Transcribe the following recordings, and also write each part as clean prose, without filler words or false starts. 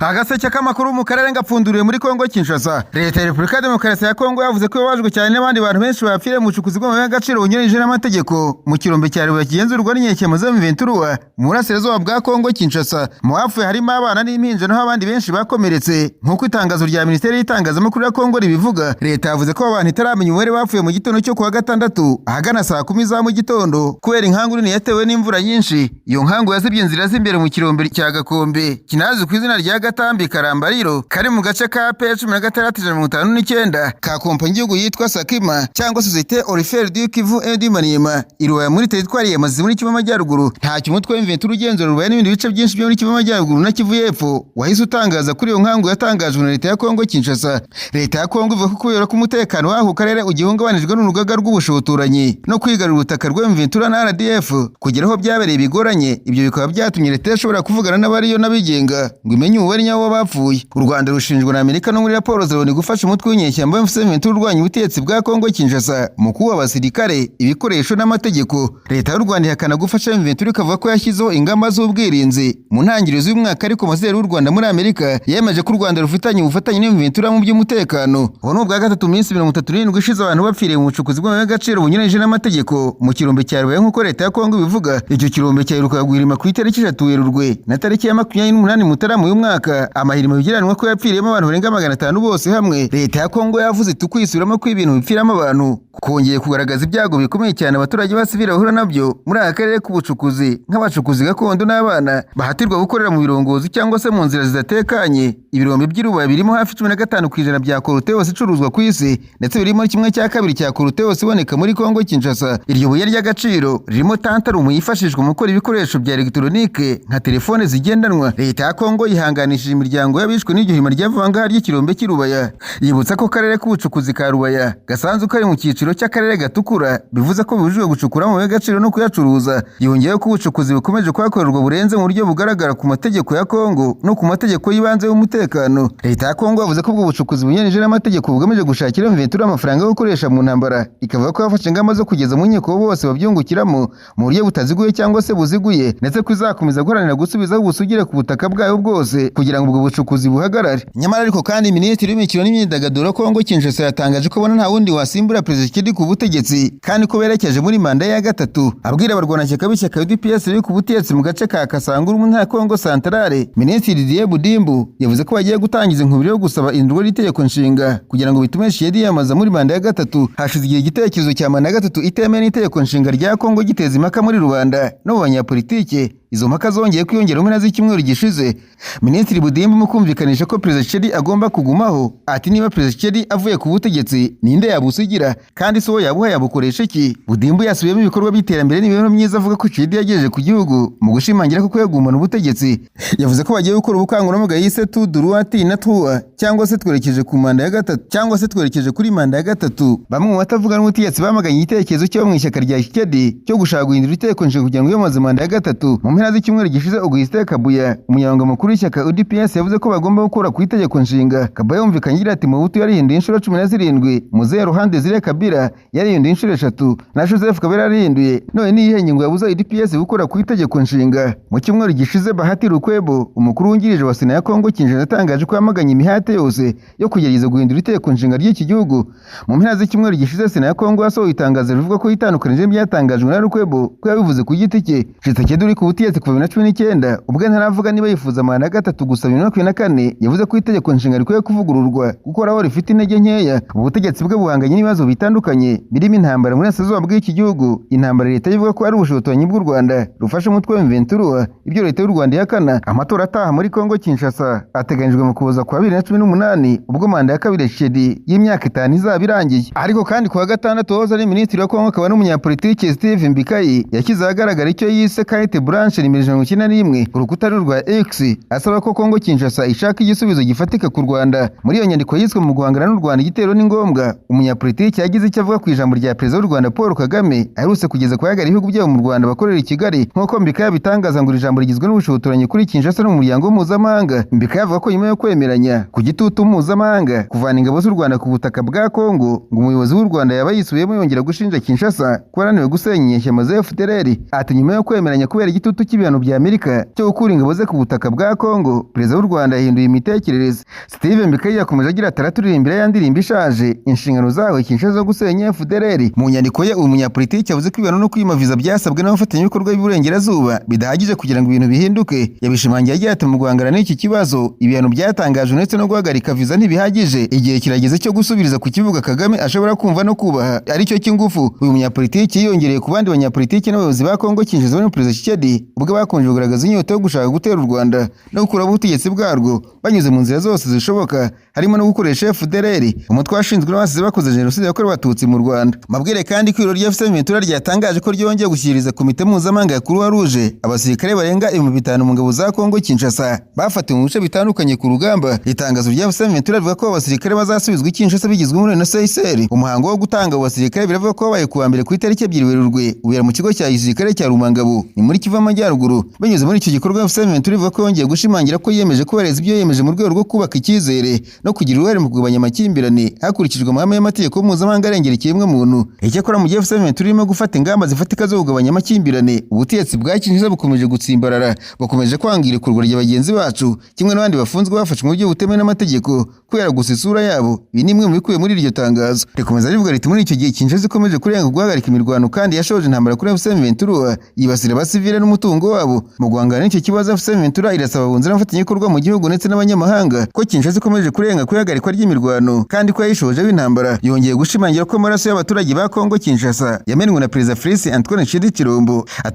Agaseke k'amakuru mu karere ngapfunduriye muri Kongo Kinshasa. Leta ya Repubulika ya Demokarasi ya Kongo yavuze ko yabajwe cyane n'abandi bantu benshi bapfiriye mu bucukuzi bw'amabuye y'agaciro bunyuranyije n'amategeko mu kirombe cya Rubavu kigenzurwa n'inkekemo z'M23 mu burasirazuba bwa Kongo Kinshasa. Mu bapfuye harimo abana n'impinja naho abandi benshi bakomeretse. Nk'uko itangazo rya Minisiteri y'Itangazamakuru ya Kongo ribivuga, leta yavuze ko abantu itaramenya umubare bapfuye mu gitondo cyo kuwa gatandatu ahagana saa 10 za mu gitondo kubera inkangu nini yatewe n'imvura nyinshi. Iyo nkangu yazibye inzira z'imbere mu kirombe cya Gakombe kinazi ku izina rya Gatambi Karambariro kari mu gace ka P1659 ka kompanyi y'igihugu yitwa Sakima cyangwa Société Orifère du Kivu et du Maniema iruya muri teritwari ya Masisi muri Kivu Amajyaruguru. Nta kimutwe M23 ugenzura Rubaye n'ibindi bice byinshi byo muri Kivu Amajyaruguru na Kivu y'Epfo wahise utangaza kuri iyo nkangu yatangajwe na leta ya Kongo Kinshasa. Leta ya Kongo ivuga ko kubera ko umutekano w'aho karere ugihungabanijwe n'urugaga rw'ubushotoranyi no kwigarura ubutaka rwa M23 na RDF kugeraho byabereye bigoranye. Ibyo bikaba byatumye leta ishobora kuvugana n'abariyo n'abigenga ngo imenye umubare nyawo bapfuye. U Rwanda rushinjwa na Amerika no muri raporo zibone gufasha umutwe w'inyeshyamba M23 urwanya ubutegetsi bwa Kongo Kinshasa mu kuba abasirikare ibikoresho n'amategeko. Leta y'u Rwanda ihakana gufasha M23 ikavuga ko yashyizeho ingamba z'ubwirinzi mu ntangiriro z'umwaka, ariko Ambasaderi w'u Rwanda muri Amerika yemeje ko u Rwanda rufitanye ubufatanye n'M23 mu by'umutekano. Ubu ni ubwa gatatu minsi 37 ishize abantu bapfiriye mu bucukuzi bw'amabuye y'agaciro bunyuranyije n'amategeko mu kirombe cya Rubaye nk'uko leta ya Kongo bivuga. Icyo kirombe cyaheruka guhirima ku itariki 3 Werurwe na tariki ya 28 Mutarama uyu mwaka. Amahirimo bigiranwa ko yapfiriyemo abantu barenga 500 bose hamwe. Leta ya Kongo yavuze tukwisubiramo ko ibintu bipfiramo abantu kongeye kugaragaza ibyago bikomeye cyane abaturage basivira bahura nabyo muri aka karere k'ubucukuzi nk'abacukuzi gakondo n'abana bahatirwa gukorera mu birongozi cyangwa se mu nzira zidatekanye. Ibirombe by'Irubaye birimo hafi 15% bya korute yose icuruzwa ku isi ndetse birimo 1/2 cya korute yose iboneka muri Kongo Kinshasa. Iryo buye ry'agaciro ririmo tantarumu yifashishwa mu gukora ibikoresho bya elektronike nka telefone zigendanwa. Leta ya Kongo yihanganishije imiryango y'abishwe n'iryo hima ry'avanga ry'ikirombe cy'Irubaye. Yibutsa ko karere k'ubucukuzi ka Rubaye gasanzwe kari mu cyiciro cy'akarere gatukura, bivuze ko bibujijwe gucukura amabuye y'agaciro no kuyacuruza. Yongeyeho ko ubucukuzi bukomeje kwakorerwa burenze mu buryo bugaragara ku mategeko ya Kongo no ku mategeko y'ibanze y'umutekano. Leta ya Kongo yavuze ko ubwo bucukuzi bunyuranyije n'amategeko bugamije gushakira M23 amafaranga yo gukoresha mu ntambara, ikavuga ko yafashe ingamba zo kugeza mu nkiko bose babyungukiramo mu buryo butaziguye cyangwa se buziguye, ndetse ko izakomeza guharanira gusubizaho ubusugire ku butaka bwayo bwose kugira ngo ubwo bucukuzi buhagarare. Nyamara ariko kandi Minisitiri w'Imikino n'Imyidagaduro Kongo Kinshasa yatangaje ko bona nta wundi wasimbura Perezida Tshisekedi ku butegetsi kandi ko berekeje muri manda ya gatatu. Abwira abarwanashyaka b'ishyaka UDPS riri ku butegetsi mu gace ka Kasanguru mu ntara Kongo Centrale, Minisitiri Didier Budimbu yavuze ko bagiye gutangiza inkubiri yo gusaba indurwa y'Itegeko Nshinga kugira ngo bitume Tshisekedi yamaza muri manda ya gatatu. Hashize igihe igitekerezo cya manda ya gatatu itemewe n'Itegeko Nshinga rya Kongo giteza impaka muri rubanda no mu banyapolitike. Izo mpaka zongeye kwiyongera mu mpera z'icyumweru gishize. Minisitiri Budimbu mu kumvikanisha ko Perezida Tshisekedi agomba kugumaho, ati niba Perezida Tshisekedi avuye ku butegetsi ninde yabusigira kandi so yabuha yabukoresha iki? Budimbu yasubiyemo ibikorwa by'iterambere n'imibereho myiza avuga ko Tshisekedi yagejeje ku gihugu mu gushimangira ko kwegumana ubutegetsi. Yavuze ko bagiye gukora ubukangurambaga yise tu droit na toi cyangwa se twerekeje ku manda ya gatatu cyangwa se twerekeje kuri manda ya gatatu. Bamwe mu batavuga n'ubutegetsi bamaganye igitekerezo cyo mu ishyaka rya Tshisekedi cyo gushaka guhindura Itegeko Nshinga kugira ngo yamaze manda ya gatatu. Z'icyumweru gishize Augustin Kabuya umunyamabanga mukuru w'ishyaka UDPS yavuze ko bagomba gukora ku Itegeko Nshinga. Kabuya yumvikanye agira ati Mobutu yarihinduye inshuro 17, Muzehe Ruhande Zire Kabila yarihinduye inshuro 3 na Joseph Kabila yarihinduye. None ni iyihe ngingo yabuza UDPS gukora ku Itegeko Nshinga? Mu cyumweru gishize Bahati Lukwebo umukuru wungirije wa Sena ya Kongo Kinshasa yatangaje ko yamaganye imihate yose yo kugerageza guhindura Itegeko Nshinga ry'iki gihugu. Mu mpera z'icyumweru gishize Sena ya Kongo yasohoye itangazo rivuga ko itandukanije byatangajwe na Lukwebo ko yabivuze ku giti cye. Tshisekedi uri ku butegetsi kuva 2019 ubwo ntaravuga niba yifuza manda ya gatatu gusa 2024 yavuze ko Itegeko Nshinga rikwiye kuvugururwa kuko raho rifite intege nkeya. Ubutegetsi bwe buhanganye n'ibibazo bitandukanye birimo intambara muri Asazuba bw'iki gihugu, intambara leta ivuga ko ari ubushotoranyi bw'u Rwanda rufasha umutwe wa M23, ibyo leta y'u Rwanda yakana. Amatora ataha muri Kongo Kinshasa ateganyijwe mu kuza kwa 2018 ubwo manda ya kabiri Tshisekedi y'imyaka 5 izaba irangiye. Ariko kandi kuwa gatandatu hoza ari Minisitiri wa Kongo akaba n'umunyapolitike Steve Mbikayi yashyize ahagaragara icyo yise carte blanche nimero 91 ku rukuta rwa X asaba ko Kongo Kinshasa ishaka igisubizo gifatika ku Rwanda. Muri iyo nyandiko yiswe mu guhangana n'u Rwanda igitero ni ngombwa, umunyapolitiki yagize icyo avuga ku ijambo rya Perezida w'u Rwanda Paul Kagame aherutse kugeza ku bagari ibihugu byabo mu Rwanda bakorera i Kigali. Nk'uko Mbikayi bitangaza ngo ijambo rigizwe n'ubushotoranyi kuri Kinshasa no mu muryango mpuzamahanga. Mbikayi avuga ko nyuma yo kwemeranya ku gitutu mpuzamahanga kuvana ingabo z'u Rwanda ku butaka bwa Kongo, ngo umuyobozi w'u Rwanda yaba yisubiyemo yongera gushinja Kinshasa ko yananiwe gusenya inyeshyamba za FDLR. Ati nyuma yo kwemeranya kubera igitutu cy'igitutu cy'ibihano bya Amerika cyo gukura ingabo ze ku butaka bwa Kongo, perezida w'u Rwanda yahinduye imitekerereze. Steven Mbikayi yakomeje agira ati araturirimbira ya ndirimbo ishaje inshingano zawe Kinshasa zo gusenya FDLR. Mu nyandiko ye umunyapolitiki yavuze ko ibihano no kwima viza byasabwe n'abafatanyabikorwa b'Iburengerazuba bidahagije kugira ngo ibintu bihinduke. Yabishimangiye agira ati mu guhangana n'iki kibazo ibihano byatangajwe ndetse no guhagarika viza ntibihagije. Igihe kirageze cyo gusubiriza ku kibuga Kagame ashobora kumva no kubaha aricyo cy'ingufu. Uyu munyapolitiki yiyongereye ku bandi banyapolitiki n'abayobozi ba Kongo Kinshasa no perezida Tshisekedi ubwo bakonje kugaragaza inyota yo gushaka gutera u Rwanda no gukuraho ubutegetsi bwarwo banyuze mu nzira zose zishoboka, harimo no gukoresha FDLR, umutwe washinzwe n'abasize bakoze jenoside yakorewe abatutsi mu Rwanda. Mabwire kandi ko ibiro ry'FCM Ventura ryatangaje ko ryongeye gushyikiriza komite mpuzamahanga ya Croix Rouge abasirikare barenga 5,000 mu ngabo za Kongo Kinshasa bafatiwe mu bice bitandukanye ku rugamba. Itangazo rya FCM Ventura rivuga ko abasirikare bazasubizwa Kinshasa bigizwe muri na Seychelles. Umuhango wo gutanga abasirikare biravuga ko wabaye kuwa mbere ku itariki 2 Werurwe ubera mu kigo cya gisirikare cya Rumangabo ni muri Kivu Amajyaruguru. Banyuze muri icyo gikorwa FCM Ventura ivuga ko yongeye gushimangira ko yemeje kubareza ibyo yemeje mu rwego rwo kubaka icyizere no kugira uruhare mu kugabanya amakimbirane hakurikijwe amahame y'amategeko mpuzamahanga arengera ikiremwamuntu. Icyakora mu gihe FCM Ventura irimo gufata ingamba zifatika zo kugabanya amakimbirane, ubutegetsi bwa Kinshasa bukomeje gutsimbarara, bukomeje kwangira ikurwa rya bagenzi bacu kimwe n'abandi bafunzwe bafashwe mu buryo butemewe n'amategeko kubera gusa isura yabo. Ibi ni imwe mu bikubiye muri iryo tangazo. Rikomeza rivuga riti muri icyo gihe Kinshasa ikomeje kurenga guhagarika imirwano kandi yashoje intambara kuri FCM Ventura yibasira abasivile n'umutungo wabo. Mu guhangana n'icyo kibazo FCM Ventura irasaba abunzi n'abafatanyabikorwa mu gihugu ndetse n'abanyamahanga ko Kinshasa ikomeje kurenga kuyagarikwa ry'imirwano kandi ko yayishoje w'intambara. Yongeye gushimangira ko amaraso y'abaturage ba Kongo Kinshasa yamenwe na Perezida Félix Antoine Tshisekedi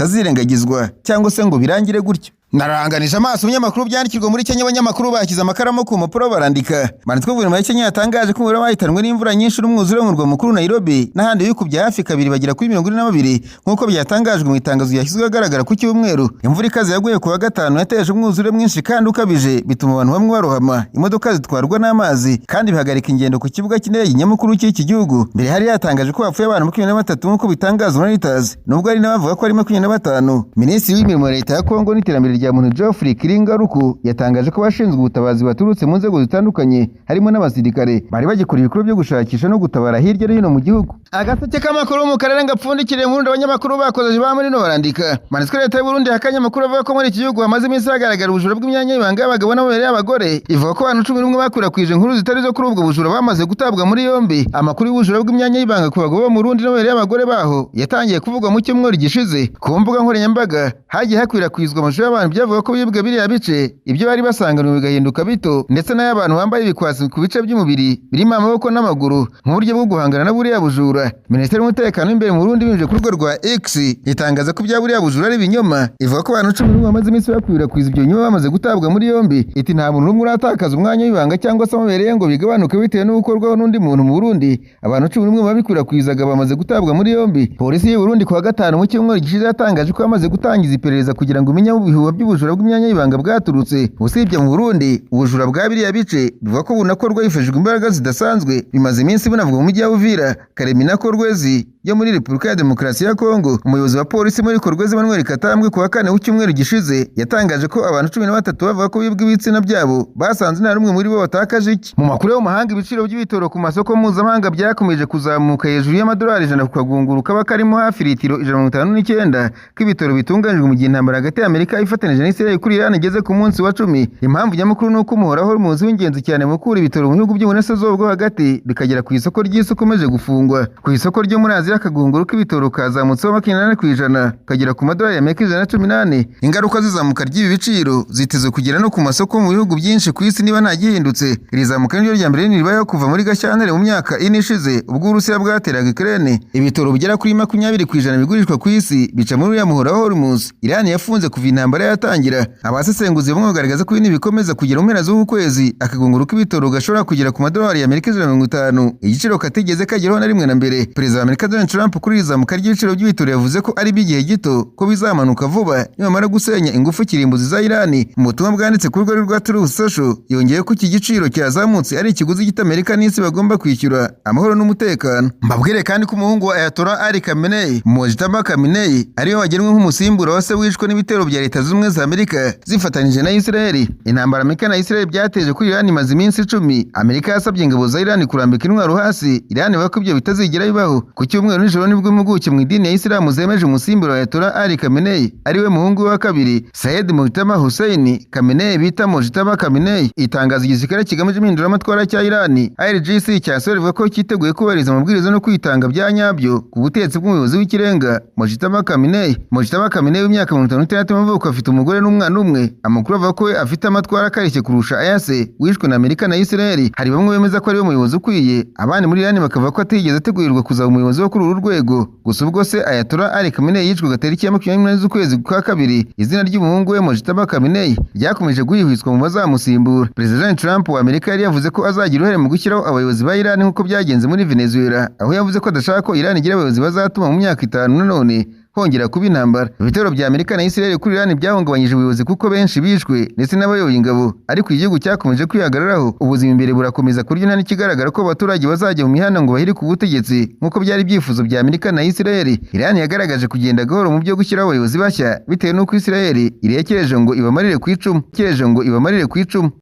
atazirengagizwa cyangwa se ngo birangire gutyo. Naranganije amaso umunyamakuru byandikirwa muri Kenya. Abanyamakuru bakiza amakaramu ku mpapuro barandika. Manitwe guverinoma ya Kenya yatangaje ko umubare wahitanwe n'imvura nyinshi n'umwuzure mu murwa mukuru Nairobi n'ahandi bikubye hafi kabiri bagera kuri 42 nk'uko byatangajwe mu itangazo yashyizwe agaragara ku Cyumweru. Imvura ikaze yaguye ku wa gatanu yateje umwuzure mwinshi kandi ukabije bituma abantu bamwe barohama, imodoka zitwarwa n'amazi kandi bihagarika ingendo ku kibuga cy'indege nyamukuru cy'iki gihugu. Mbere hari yatangaje ko hapfuye abantu 23 nk'uko bitangazwa na Reuters, nubwo ari n'abavuga ko ari 25. Minisitiri w'imirimo ya leta ya Kongo n'iterambere rya muntu Geoffrey Kiringaruku yatangaje ko bashinzwe ubutabazi baturutse mu nzego zitandukanye harimo n'abasirikare bari bagikora ibikorwa byo gushakisha no gutabara hirya no hino mu gihugu. Agaseke k'amakuru mu karere ngapfundikire mu rundi abanyamakuru bakoze ba muri no barandika. Manitswe leta y'u Burundi akanyamakuru avuga ko muri iki gihugu hamaze iminsi hagaragara ubujura bw'imyanya y'ibanga y'abagabo n'abagore y'abagore. Ivuga ko abantu 11 bakwirakwije inkuru zitari zo kuri ubwo bujura bamaze gutabwa muri yombi. Amakuru y'ubujura bw'imyanya y'ibanga ku bagabo bo mu Burundi n'abagore y'abagore baho yatangiye kuvugwa mu cyumweru gishize. Ku mbuga nkoranyambaga hagiye hakwirakwizwa amashusho y'abantu byavuga ko bibwe biriya bice ibyo bari basanganwe bigahinduka bito ndetse n'abantu bambaye ibikwasi ku bice by'umubiri birimo amaboko n'amaguru nk'uburyo bwo guhangana na buriya bujura. Minisiteri y'umutekano imbere mu Burundi binyuze ku rugo rwa X itangaza ko bya buriya bujura ari binyoma. Ivuga ko abantu 11 bamaze iminsi bakwirakwizwa ibyo nyuma bamaze gutabwa muri yombi. Iti nta muntu n'umwe uratakaza umwanya w'ibanga cyangwa se amabereye ngo bigabanuke bitewe n'ubukorwaho n'undi muntu mu Burundi. Abantu 11 babikwirakwizaga bamaze gutabwa muri yombi. Polisi y'u Burundi ku wa gatanu mu cyumweru gishize yatangaje ko yamaze gutangiza iperereza kugira ngo imenye ubuhuha by'ubujura bw'imyanya y'ibanga bwaturutse. Usibye mu Burundi ubujura bwa biriya bice bivuga ko bunakorwa hifashishijwe imbaraga zidasanzwe. Bimaze iminsi bunavuga mu mujyi wa Uvira, Karemina, Kolwezi yo muri Repubulika ya Demokarasi ya Kongo. Umuyobozi wa polisi muri Kolwezi Emmanuel Katambwe ku wa kane w'icyumweru gishize yatangaje ko abantu 13 bavuga ko bibwe ibitsina byabo basanze nta rumwe muri bo batakaje iki. Mu makuru yo mu mahanga ibiciro by'ibitoro ku masoko mpuzamahanga byakomeje kuzamuka hejuru y'amadolari 100 ku kagunguru kaba karimo hafi litiro 159 k'ibitoro bitunganijwe mu gihe intambara hagati ya Amerika ifatanije n'Israel kuri Iran igeze ku munsi wa 10. Impamvu nyamukuru nuko umuhoraho umuzi w'ingenzi cyane mu kura ibitoro mu bihugu by'uburasirazuba bwo hagati bikagera ku isoko ry'isi ukomeje gufungwa. Ku isoko ryo muri Aziya akagunguru k'ibitoro kazamutseho 28% kagera ku madolari ya Amerika 118. Ingaruka zizamuka ry'ibi biciro ziteze kugera no ku masoko mu bihugu byinshi ku isi niba nta gihindutse. Iri zamuka niryo rya mbere ribayeho kuva muri Gashyantare mu myaka ine ishize ubwo Urusiya bwateraga Ukraine. Ibitoro bigera kuri 20% bigurishwa ku isi bica muri uriya muhoraho Hormuz. Iran yafunze kuva intambara yatangira. Abasesenguzi bamwe bagaragaza ko ibintu bikomeza kugera mu mpera z'uku kwezi akagunguru k'ibitoro gashobora kugera ku madolari ya Amerika 150, igiciro katigeze kageraho na rimwe na mbere. Perezida wa Amerika Donald Trump kuri izamuka ry'ibiciro by'ibitoro yavuze ko ari by'igihe gito ko bizamanuka vuba nyamara gusenya ingufu kirimbuzi za Iran. Mu butumwa bwanditse ku rubuga rwa Truth Social yongeye ko iki giciro cyazamutse ari ikiguzi cy'Amerika n'isi bagomba kwishyura amahoro n'umutekano. Mbabwire kandi ko umuhungu wa Ayatollah Ali Khamenei, Mojtaba Khamenei, ariwe wagenwe nk'umusimbura wa se wishwe n'ibitero bya Leta Zunze Ubumwe za Amerika zifatanyije na Israel. Intambara Amerika na Israel byateje kuri Iran imaze iminsi 10. Amerika yasabye ingabo za Iran kurambika intwaro hasi. Iran ivuga ko ibyo bitazigera bibaho. Ku cyumweru nijoro nibwo impuguke mu idini ya Islam zemeje umusimbura wa Ayatollah Ali Khamenei ariwe muhungu wa kabiri Sayyid Mujtaba Hussein Khamenei bita Mujtaba Khamenei. Itangazo igisirikare kigamije impinduramatwara cya Iran IRGC cyasohoye ivuga ko cyiteguye kubahiriza amabwiriza no kwitanga bya nyabyo ku butegetsi bw'umuyobozi w'ikirenga Mujtaba Khamenei. Mujtaba Khamenei w'imyaka 56 y'amavuko afite umugore n'umwana umwe. Amakuru avuga ko afite amatwara akarishye kurusha ayase wishwe na Amerika na Israel. Hari bamwe bemeza ko ari we muyobozi ukwiye, abandi muri Iran bakavuga ko atigeze ategurirwa kuzaba umuyobozi wo kuri uru rwego. Gusa ubwo se Ayatollah Ali Khamenei yicwaga tariki ya 24 z'ukwezi kwa kabiri, izina ry'umuhungu we Mujtaba Khamenei ryakomeje guhihwiswa mu bazamusimbura. President Trump wa Amerika yari yavuze ko azagira uruhare mu gushyiraho abayobozi ba Iran nk'uko byagenze muri Venezuela, aho yavuze ko adashaka ko Iran igira abayobozi bazatuma mu myaka 5 nanone hongera kuba intambara. Ibitero bya Amerika na Israel kuri Iran byahungabanyije ubuyobozi kuko benshi bishwe ndetse n'abayoboye ingabo, ariko igihugu cyakomeje kwihagararaho. Ubuzima imbere burakomeza kuryo nta n'ikigaragara ko abaturage bazajya mu mihanda ngo bahire ku butegetsi nk'uko byari byifuzo bya Amerika na Israel. Iran yagaragaje kugenda gahoro mu byo gushyiraho abayobozi bashya bitewe n'uko Israel irekereje ngo ibamarire ku icumu.